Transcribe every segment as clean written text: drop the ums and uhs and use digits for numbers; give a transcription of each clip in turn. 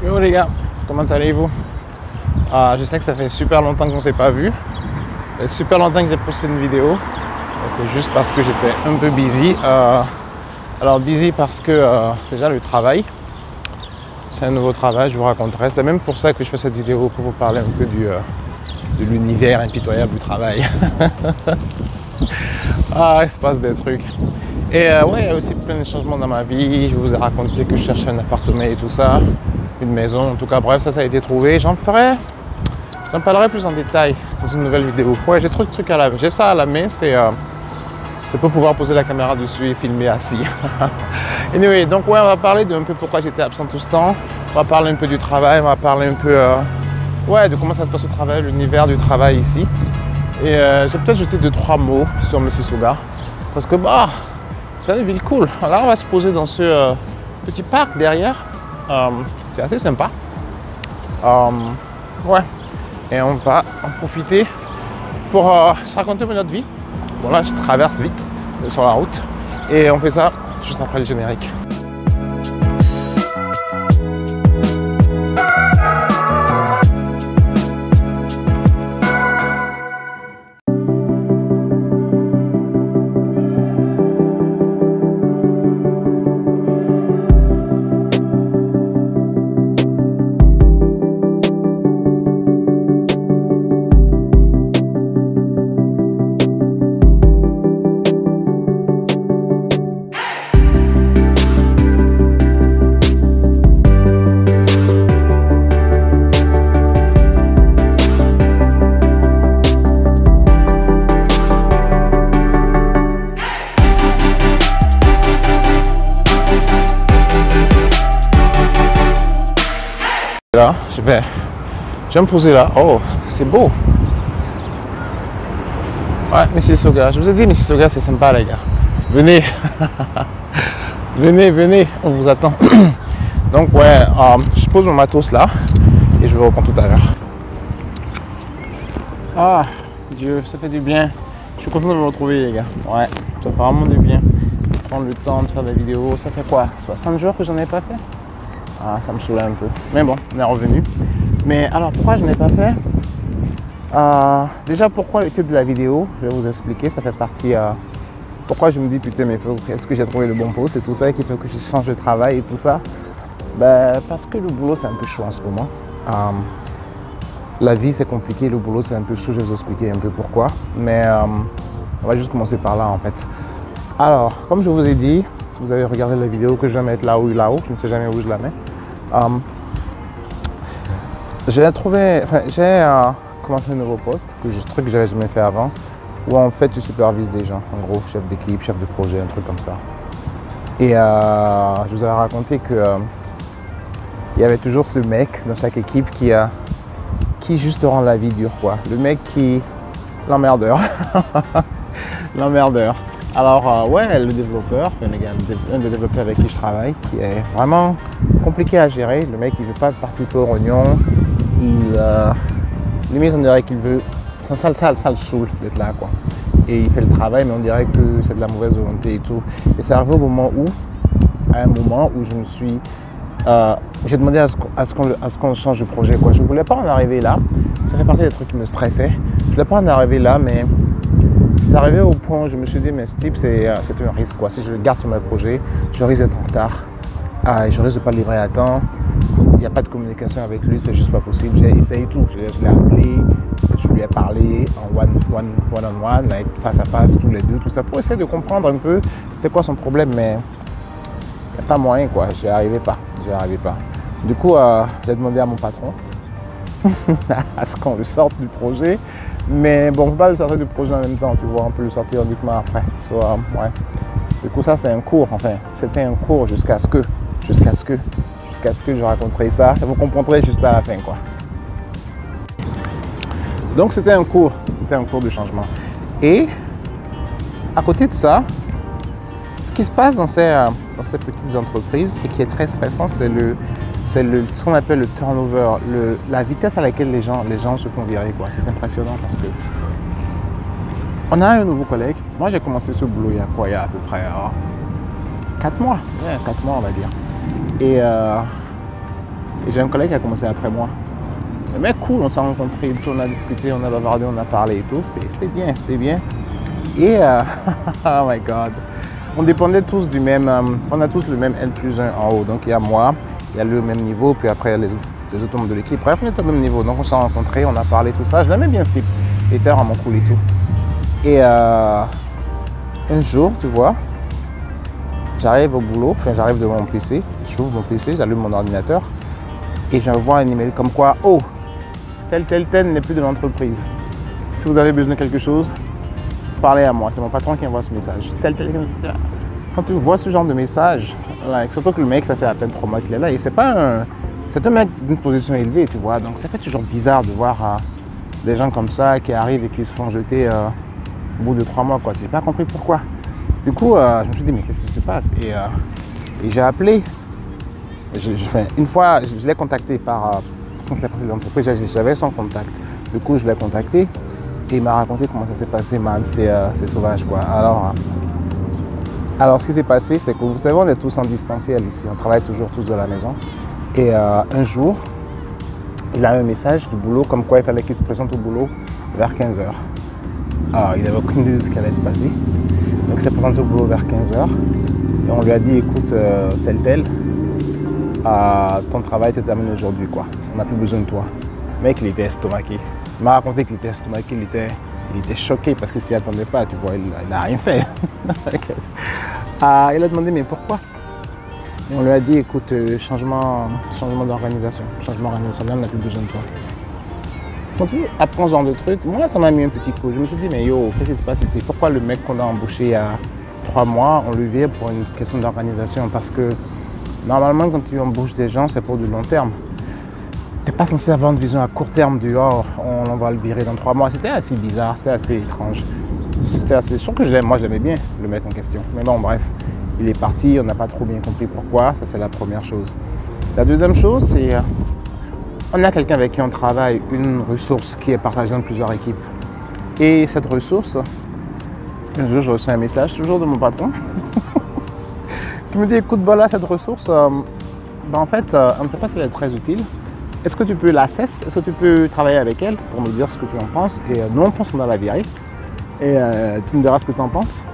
Yo les gars, comment allez-vous? Je sais que ça fait super longtemps qu'on ne s'est pas vu. Ça fait super longtemps que j'ai posté une vidéo. C'est juste parce que j'étais un peu busy. Alors busy parce que déjà le travail. C'est un nouveau travail, je vous raconterai. C'est même pour ça que je fais cette vidéo, pour vous parler un peu de l'univers impitoyable du travail. Il se passe des trucs. Et ouais, il y a aussi plein de changements dans ma vie. Je vous ai raconté que je cherchais un appartement et tout ça. Une maison, en tout cas, bref, ça a été trouvé. J'en parlerai plus en détail dans une nouvelle vidéo. Ouais, j'ai trop de trucs à la main. J'ai ça à la main, c'est pour pouvoir poser la caméra dessus et filmer assis. Anyway, donc ouais, on va parler d'un peu pourquoi j'étais absent tout ce temps. On va parler un peu du travail, on va parler un peu ouais, de comment ça se passe au travail, l'univers du travail ici. Et j'ai peut-être jeté 2-3 mots sur Mississauga. Parce que c'est une ville cool. Là, on va se poser dans ce petit parc derrière. C'est assez sympa. Ouais. Et on va en profiter pour se raconter notre vie. Bon là, je traverse vite sur la route. Et on fait ça juste après le générique. Là, je vais me poser là. Oh, c'est beau. Ouais, Mississauga. Je vous ai dit, Mississauga, c'est sympa, les gars. Venez. venez, on vous attend. Donc, ouais, je pose mon matos là et je vous reprends tout à l'heure. Ah, Dieu, ça fait du bien. Je suis content de vous retrouver, les gars. Ouais, ça fait vraiment du bien. Prendre le temps de faire des vidéos. Ça fait quoi? 60 jours que j'en ai pas fait? Ça me saoulait un peu. Mais bon, on est revenu. Mais alors, pourquoi je n'ai pas fait? Déjà, pourquoi le titre de la vidéo? Je vais vous expliquer. Ça fait partie... pourquoi je me dis, putain, mais est-ce que j'ai trouvé le bon poste et tout ça, qui fait que je change de travail et tout ça? Parce que le boulot, c'est un peu chaud en ce moment. La vie, c'est compliqué. Le boulot, c'est un peu chaud. Je vais vous expliquer un peu pourquoi. Mais on va juste commencer par là, en fait. Alors, comme je vous ai dit, si vous avez regardé la vidéo que je vais mettre là-haut, je ne sais jamais où je la mets. J'ai commencé un nouveau poste, truc que j'avais jamais fait avant, où en fait je supervise des gens, en gros chef d'équipe, chef de projet, un truc comme ça. Et je vous avais raconté que il y avait toujours ce mec dans chaque équipe qui juste rend la vie dure, quoi. Le mec l'emmerdeur. L'emmerdeur. Alors, ouais, le développeur, un des développeurs avec qui je travaille, qui est vraiment compliqué à gérer. Le mec, il ne veut pas participer aux réunions. Limite, on dirait qu'il veut... Ça le saoule d'être là, quoi. Et il fait le travail, mais on dirait que c'est de la mauvaise volonté et tout. Et c'est arrivé à un moment où je me suis... j'ai demandé à ce qu'on change de projet, quoi. Je ne voulais pas en arriver là. Ça fait partie des trucs qui me stressaient. Je ne voulais pas en arriver là, mais... C'est arrivé au point où je me suis dit, mais ce type, c'est un risque, quoi. Si je le garde sur mes projets, je risque d'être en retard. Je risque de ne pas livrer à temps. Il n'y a pas de communication avec lui, c'est juste pas possible. J'ai essayé tout. Je l'ai appelé, je lui ai parlé en one-on-one, face à face, tous les deux, tout ça, pour essayer de comprendre un peu c'était quoi son problème, mais il n'y a pas moyen, quoi. J'y arrivais pas. Du coup, j'ai demandé à mon patron à ce qu'on le sorte du projet. Mais bon, on ne peut pas le sortir du projet en même temps, tu vois, on peut le sortir uniquement après. Ouais. Du coup, ça, c'est un cours, enfin, c'était un cours jusqu'à ce que je raconterai ça. Et vous comprendrez juste à la fin, quoi. Donc, c'était un cours de changement. Et à côté de ça, ce qui se passe dans ces petites entreprises et qui est très stressant, c'est ce qu'on appelle le turnover, la vitesse à laquelle les gens se font virer, quoi. C'est impressionnant parce que on a un nouveau collègue. Moi, j'ai commencé ce boulot il y a à peu près 4 mois. Ouais, 4 mois, on va dire. Et Et j'ai un collègue qui a commencé après moi. Le mec cool, on s'est rencontrés, on a discuté, on a bavardé, on a parlé et tout. C'était bien, c'était bien. Et oh my god. On dépendait tous du même, on a tous le même N+1 en haut. Donc il y a moi, il y a le même niveau, puis après les autres membres de l'équipe. Bref, on est au même niveau. Donc on s'est rencontrés, on a parlé, tout ça. Je l'aimais bien ce type. Il était vraiment cool et tout. Et un jour, tu vois, j'arrive au boulot, enfin j'arrive devant mon PC, j'ouvre mon PC, j'allume mon ordinateur et j'envoie un email comme quoi, oh, tel n'est plus de l'entreprise. Si vous avez besoin de quelque chose, parlez à moi, c'est mon patron qui envoie ce message. Quand tu vois ce genre de message, surtout que le mec, ça fait à peine 3 mois qu'il est là, et c'est un mec d'une position élevée, tu vois, donc ça fait toujours bizarre de voir des gens comme ça qui arrivent et qui se font jeter au bout de 3 mois, quoi. J'ai pas compris pourquoi. Du coup, je me suis dit, mais qu'est-ce qui se passe? Et j'ai appelé, une fois, je l'ai contacté par, quand je l'ai passé de l'entreprise, j'avais son contact. Du coup, je l'ai contacté et il m'a raconté comment ça s'est passé, man, c'est sauvage, quoi. Alors, ce qui s'est passé, c'est que vous savez, on est tous en distanciel ici, on travaille toujours tous de la maison. Et un jour, il a eu un message du boulot comme quoi il fallait qu'il se présente au boulot vers 15h. Il n'avait aucune idée de ce qui allait se passer. Donc il s'est présenté au boulot vers 15h. Et on lui a dit, écoute, tel, ton travail te termine aujourd'hui, quoi. On n'a plus besoin de toi. Le mec, il était estomaqué. Il m'a raconté qu'il était estomaqué, il était choqué parce qu'il ne s'y attendait pas, tu vois, il n'a rien fait. Il a demandé, mais pourquoi? Et on lui a dit, écoute, changement d'organisation. Changement organisationnel, on n'a plus besoin de toi. Quand tu apprends ce genre de truc, moi ça m'a mis un petit coup. Je me suis dit, mais yo, qu'est-ce qui se passe ici? Pourquoi le mec qu'on a embauché il y a 3 mois, on lui vire pour une question d'organisation? Parce que normalement, quand tu embauches des gens, c'est pour du long terme. Tu n'es pas censé avoir une vision à court terme du oh, on va le virer dans 3 mois. C'était assez bizarre, c'était assez étrange. C'était assez. Sûr que moi je l'aimais bien, le mec en question. Mais bon, bref, il est parti, on n'a pas trop bien compris pourquoi. Ça, c'est la première chose. La deuxième chose, c'est. On a quelqu'un avec qui on travaille, une ressource qui est partagée dans plusieurs équipes. Et cette ressource, un jour, j'ai reçu un message, toujours de mon patron, qui me dit, écoute, voilà, cette ressource, en fait, on ne sait pas si elle est très utile. Est-ce que tu peux la cesser? Est-ce que tu peux travailler avec elle pour me dire ce que tu en penses? Et nous, on pense qu'on doit la virer. Et tu me diras ce que tu en penses.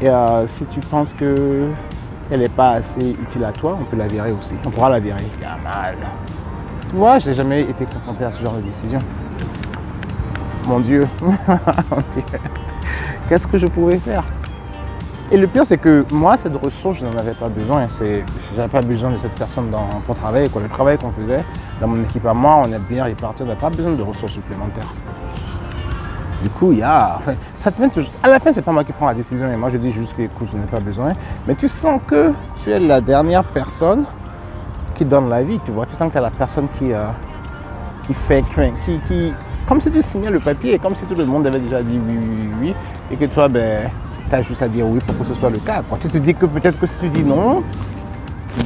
Et si tu penses qu'elle n'est pas assez utile à toi, on peut la virer aussi. On pourra la virer. Il y a mal. Tu vois, je n'ai jamais été confronté à ce genre de décision. Mon Dieu, mon Dieu. Qu'est-ce que je pouvais faire? Et le pire, c'est que moi, cette ressource, je n'en avais pas besoin. Je n'avais pas besoin de cette personne pour travailler. Le travail qu'on faisait dans mon équipe à moi, on est bien répartis, on n'a pas besoin de ressources supplémentaires. Du coup, ça te met toujours. À la fin, c'est pas moi qui prends la décision et moi, je dis juste que, écoute, je n'ai pas besoin. Mais tu sens que tu es la dernière personne qui donne la vie, tu vois. Tu sens que tu es la personne qui fait, comme si tu signais le papier, comme si tout le monde avait déjà dit oui, et que toi, ben, tu as juste à dire oui pour que ce soit le cas. Quand tu te dis que peut-être que si tu dis non,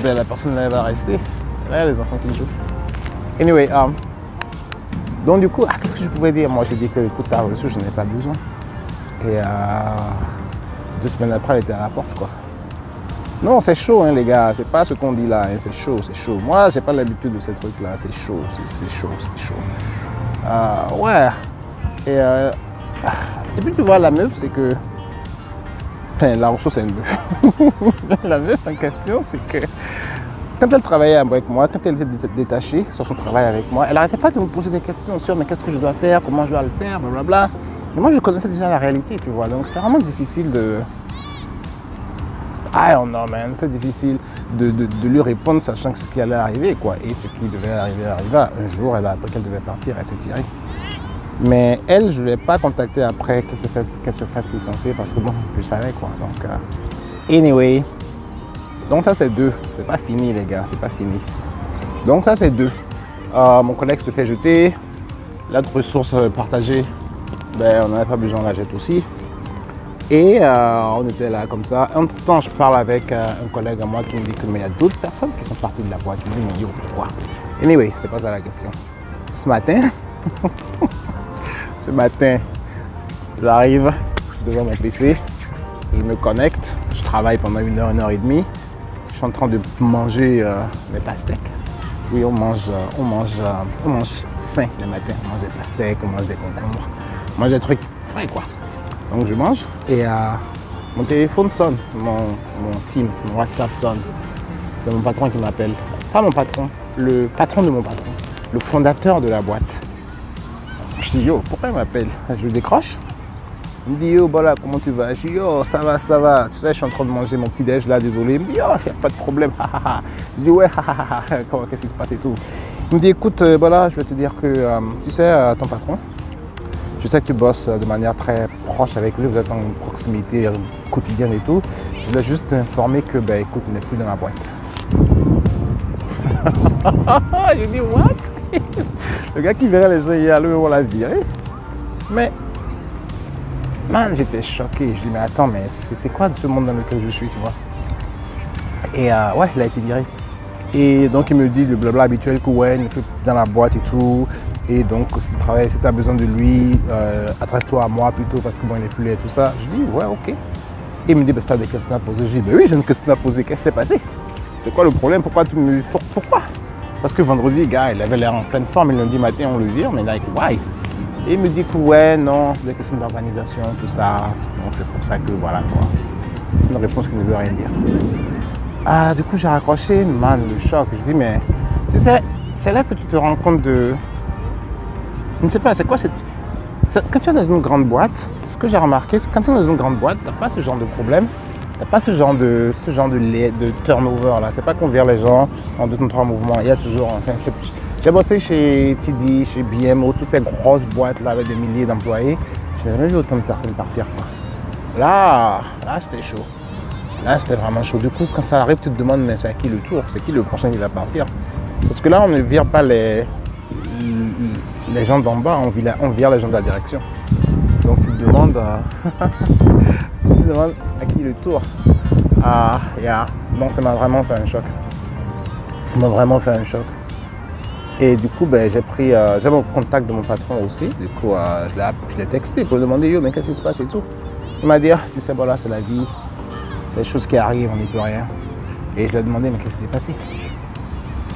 ben, la personne elle va rester. Là, les enfants qui jouent. Anyway, donc du coup, qu'est-ce que je pouvais dire? Moi, j'ai dit que, écoute, ta ressource, je n'ai pas besoin. Et 2 semaines après, elle était à la porte, quoi. Non, c'est chaud, hein, les gars. C'est pas ce qu'on dit là. Hein. C'est chaud, c'est chaud. Moi, j'ai pas l'habitude de ces trucs-là. C'est chaud, c'est chaud, c'est chaud. Ouais. Et puis, tu vois, la meuf, c'est que... Enfin, la ressource, c'est une meuf. La meuf en question, c'est que... Quand elle travaillait avec moi, quand elle était détachée sur son travail avec moi, elle n'arrêtait pas de me poser des questions sur mais qu'est-ce que je dois faire, comment je dois le faire, blablabla. Et moi, je connaissais déjà la réalité, tu vois. Donc, c'est vraiment difficile de... I don't know, man. C'est difficile de lui répondre sachant que ce qui allait arriver, quoi. Et ce qui devait arriver. Un jour, elle a appris qu'elle devait partir, elle s'est tirée. Mais elle, je ne l'ai pas contactée après qu'elle se fasse licencier parce que bon, je savais, quoi. Donc, anyway. Donc ça, c'est 2. C'est pas fini, les gars. C'est pas fini. Donc ça, c'est 2. Mon collègue se fait jeter. La ressource partagée, ben, on n'avait pas besoin, on la jette aussi. Et on était là comme ça. Entre temps, je parle avec un collègue à moi qui me dit que mais il y a d'autres personnes qui sont parties de la boîte. Je me dis, mais yo, pourquoi? Anyway, c'est pas ça la question. Ce matin, j'arrive devant mon PC, je me connecte, je travaille pendant 1 heure et demie. Je suis en train de manger mes pastèques. Oui, on mange sain le matin. On mange des pastèques, on mange des concombres, on mange des trucs frais, quoi. Donc je mange et mon téléphone sonne, mon Teams, mon WhatsApp sonne. C'est mon patron qui m'appelle. Pas mon patron, le patron de mon patron, le fondateur de la boîte. Je dis yo, pourquoi il m'appelle? Je le décroche. Il me dit yo, voilà, comment tu vas? Je dis yo, ça va, ça va. Tu sais, je suis en train de manger mon petit déj là, désolé. Il me dit yo, il n'y a pas de problème. Je dis ouais, qu'est-ce qui se passe et tout. Il me dit écoute, voilà, je vais te dire que tu sais, ton patron, je sais que tu bosses de manière très proche avec lui, vous êtes en proximité quotidienne et tout. Je voulais juste t'informer que, ben écoute, il n'est plus dans la boîte. Je dis what? Le gars qui verrait les gens hier, lui, on l'a viré. Mais, man, j'étais choqué. Je dis, mais attends, mais c'est quoi de ce monde dans lequel je suis, tu vois? Et ouais, il a été viré. Et donc, il me dit le blabla habituel que ouais, il n'est plus dans la boîte et tout. Et donc, si tu as besoin de lui, adresse-toi à moi plutôt parce que bon, il n'est plus là et tout ça. Je dis, ouais, ok. Et il me dit, bah, tu as des questions à poser. Je dis, bah oui, j'ai une question à poser. Qu'est-ce qui s'est passé? C'est quoi le problème? Pourquoi tu me... Pourquoi? Parce que vendredi, gars, il avait l'air en pleine forme. Et lundi matin, on le vire. Mais là, why? Et il me dit que ouais, non, c'est des questions d'organisation, tout ça. Donc, c'est pour ça que voilà, quoi. Une réponse qui ne veut rien dire. Ah, du coup, j'ai raccroché. Man, le choc. Je dis, mais tu sais, c'est là que tu te rends compte de... Je ne sais pas, c'est quoi cette... Quand tu es dans une grande boîte, ce que j'ai remarqué, c'est que quand tu es dans une grande boîte, tu n'as pas ce genre de problème. Tu n'as pas ce genre de turnover là. C'est pas qu'on vire les gens en 2 ou 3 mouvements. Il y a toujours... Enfin, j'ai bossé chez TD, chez BMO, toutes ces grosses boîtes là avec des milliers d'employés. Je n'ai jamais vu autant de personnes partir, quoi. Là, c'était chaud. Là, c'était vraiment chaud. Du coup, quand ça arrive, tu te demandes, mais c'est à qui le tour? C'est qui le prochain qui va partir? Parce que là, on ne vire pas les gens d'en bas, on vire les gens de la direction. Donc, tu te demandes, tu te demandes à qui le tour. Donc, ça m'a vraiment fait un choc. Ça m'a vraiment fait un choc. Et du coup, ben, j'ai mon contact de mon patron aussi. Du coup, je l'ai texté pour lui demander, yo, mais qu'est-ce qui se passe et tout. Il m'a dit, tu sais, voilà, c'est la vie. C'est des choses qui arrivent, on n'y peut rien. Et je lui ai demandé, mais qu'est-ce qui s'est passé?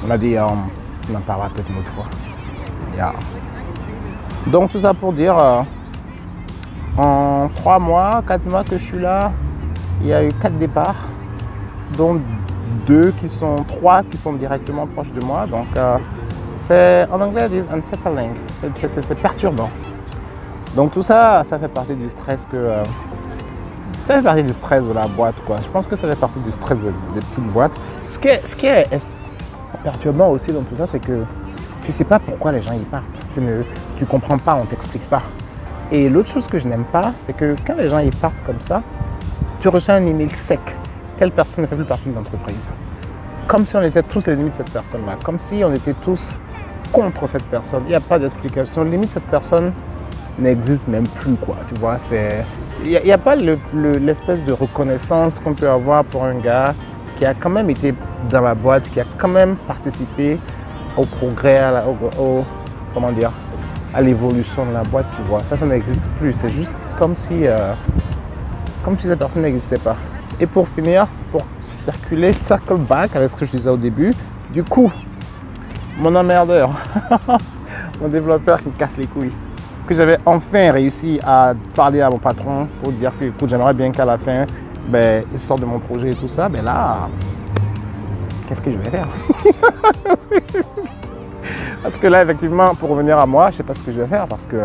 On m'a dit, on en parlera peut-être une autre fois. Donc, tout ça pour dire, en 3 mois, 4 mois que je suis là, il y a eu 4 départs, dont 3 qui sont directement proches de moi. Donc, en anglais, ils disent unsettling, c'est perturbant. Donc, tout ça, ça fait partie du stress ça fait partie du stress de la boîte, quoi. Je pense que ça fait partie du stress des petites boîtes. Ce qui est perturbant aussi dans tout ça, c'est que tu ne sais pas pourquoi les gens y partent. Tu ne comprends pas, on ne t'explique pas. Et l'autre chose que je n'aime pas, c'est que quand les gens y partent comme ça, tu reçois un email sec. Telle personne ne fait plus partie de l'entreprise. Comme si on était tous les limites de cette personne-là. Comme si on était tous contre cette personne. Il n'y a pas d'explication. Limite, cette personne n'existe même plus, quoi. Tu vois, il n'y a pas l'espèce de reconnaissance qu'on peut avoir pour un gars qui a quand même été dans la boîte, qui a quand même participé au progrès, comment dire, à l'évolution de la boîte, tu vois. Ça n'existe plus. C'est juste comme si cette personne n'existait pas. Et pour finir, pour circle back avec ce que je disais au début, du coup, mon emmerdeur, mon développeur qui me casse les couilles, que j'avais enfin réussi à parler à mon patron pour dire que, écoute, j'aimerais bien qu'à la fin, ben, il sorte de mon projet et tout ça, ben là, qu'est-ce que je vais faire? Parce que là, effectivement, pour revenir à moi, je ne sais pas ce que je vais faire parce que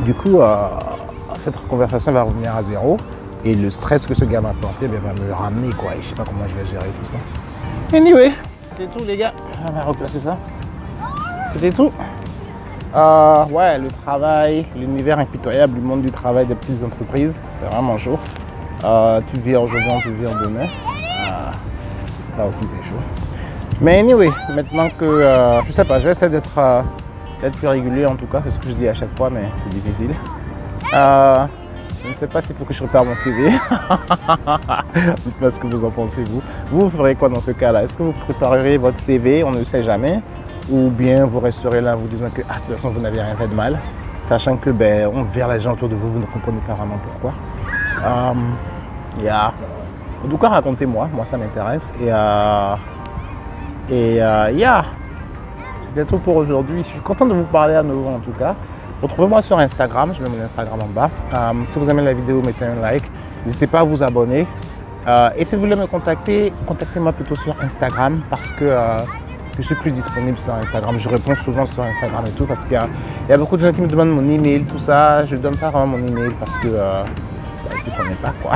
du coup, cette conversation va revenir à zéro et le stress que ce gars m'a apporté ben, va me ramener, quoi. Et je ne sais pas comment je vais gérer tout ça. Anyway, c'était tout, les gars. On va replacer ça. C'était tout. Ouais, le travail, l'univers impitoyable du monde du travail des petites entreprises, c'est vraiment chaud. Tu vires aujourd'hui, tu vires demain. Ça aussi, c'est chaud. Mais anyway, maintenant que, je sais pas, je vais essayer d'être plus régulier en tout cas, c'est ce que je dis à chaque fois, mais c'est difficile. Je ne sais pas s'il faut que je repère mon CV. Dites-moi ce que vous en pensez, vous. Vous ferez quoi dans ce cas-là? Est-ce que vous préparerez votre CV? On ne sait jamais. Ou bien vous resterez là en vous disant que de toute façon vous n'avez rien fait de mal, sachant que ben, on verra les gens autour de vous, vous ne comprenez pas vraiment pourquoi. En tout cas, racontez-moi, moi ça m'intéresse. Et Et yeah, c'était tout pour aujourd'hui. Je suis content de vous parler à nouveau en tout cas. Retrouvez-moi sur Instagram, je mets mon Instagram en bas. Si vous aimez la vidéo, mettez un like. N'hésitez pas à vous abonner. Et si vous voulez me contacter, contactez-moi plutôt sur Instagram parce que je suis plus disponible sur Instagram. Je réponds souvent sur Instagram et tout parce qu'il y a beaucoup de gens qui me demandent mon email, tout ça. Je ne donne pas vraiment mon email parce que je ne connais pas quoi.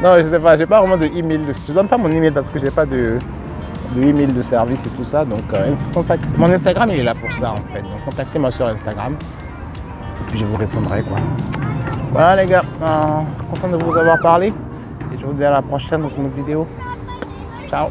Non, je sais pas, j'ai pas vraiment de email. Je donne pas mon email parce que j'ai pas de email de service et tout ça. Donc mon Instagram il est là pour ça en fait. Donc contactez-moi sur Instagram et puis je vous répondrai quoi. Voilà les gars, content de vous avoir parlé et je vous dis à la prochaine dans une autre vidéo. Ciao.